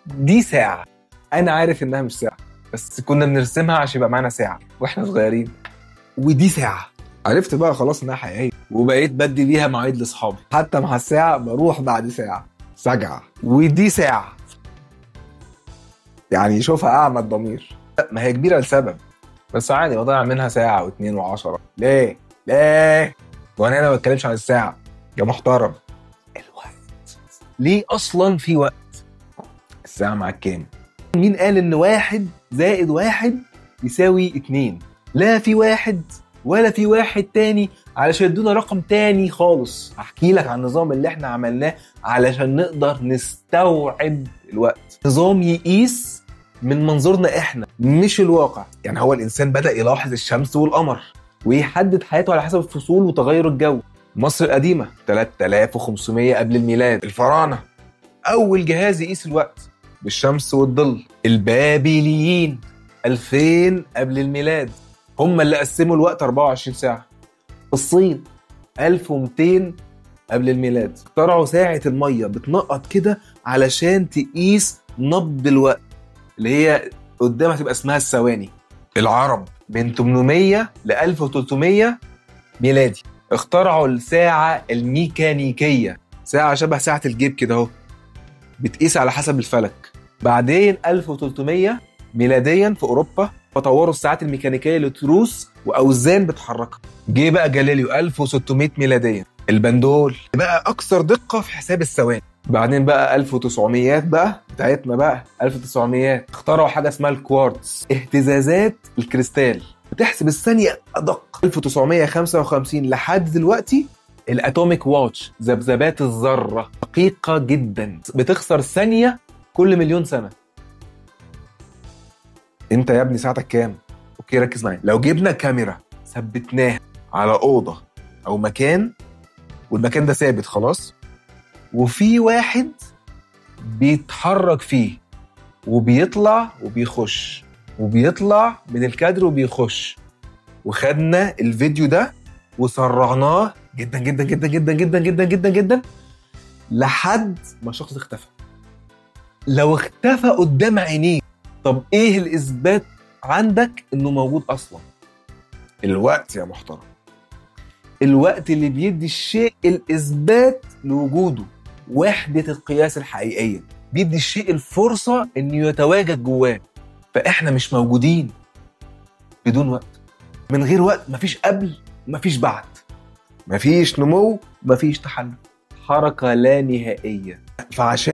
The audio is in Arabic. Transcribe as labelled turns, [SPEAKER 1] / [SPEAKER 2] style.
[SPEAKER 1] دي ساعة. أنا عارف إنها مش ساعة، بس كنا بنرسمها عشان يبقى معانا ساعة وإحنا صغيرين. ودي ساعة. عرفت بقى خلاص إنها حقيقية، وبقيت بدي بيها مواعيد لأصحابي. حتى مع الساعة بروح بعد ساعة سجعة. ودي ساعة، يعني شوفها أعمى الضمير. ما هي كبيرة لسبب، بس عادي بضيع منها ساعة و2 و10. ليه؟ وأنا هنا ما بتكلمش عن الساعة يا محترم. الوقت. ليه أصلا في وقت؟ الساعة معاك كام؟ مين قال إن 1 زائد 1 يساوي 2؟ لا في 1 ولا في 1 تاني، علشان يدونا رقم تاني خالص. هحكي لك عن النظام اللي احنا عملناه علشان نقدر نستوعب الوقت. نظام يقيس من منظورنا احنا مش الواقع. يعني هو الإنسان بدأ يلاحظ الشمس والقمر ويحدد حياته على حسب الفصول وتغير الجو. مصر القديمة 3500 قبل الميلاد. الفراعنة أول جهاز يقيس الوقت بالشمس والظل. البابليين 2000 قبل الميلاد، هم اللي قسموا الوقت 24 ساعة. الصين 1200 قبل الميلاد اخترعوا ساعة المية بتنقط كده علشان تقيس نبض الوقت، اللي هي قدامها تبقى اسمها الثواني. العرب من 800 ل 1300 ميلادي اخترعوا الساعة الميكانيكية، ساعة شبه ساعة الجيب كده اهو، بتقيس على حسب الفلك. بعدين 1300 ميلاديا في أوروبا فطوروا الساعات الميكانيكية لتروس وأوزان بتحركها. جه بقى جاليليو 1600 ميلاديا، البندول بقى أكثر دقة في حساب الثواني. بعدين بقى 1900 بقى بتاعتنا بقى 1900 اخترعوا حاجة اسمها الكوارتز، اهتزازات الكريستال بتحسب الثانية أدق. 1955 لحد دلوقتي الاتوميك واتش، ذبذبات الذرة دقيقة جدا، بتخسر ثانية كل مليون سنة. انت يا ابني ساعتك كام؟ اوكي ركز معايا. لو جبنا كاميرا ثبتناها على أوضة أو مكان، والمكان ده ثابت خلاص، وفي واحد بيتحرك فيه وبيطلع وبيخش وبيطلع من الكادر وبيخش، وخدنا الفيديو ده وسرعناه جدا جدا جدا جدا جدا جدا جدا جدا لحد ما الشخص اختفى. لو اختفى قدام عينيك، طب ايه الإثبات عندك انه موجود اصلا؟ الوقت يا محترم، الوقت اللي بيدي الشيء الإثبات لوجوده، وحدة القياس الحقيقية، بيدي الشيء الفرصة انه يتواجد جواه. فاحنا مش موجودين بدون وقت. من غير وقت مفيش قبل مفيش بعد، مفيش نمو مفيش تحلل، حركة لا نهائية. فعشان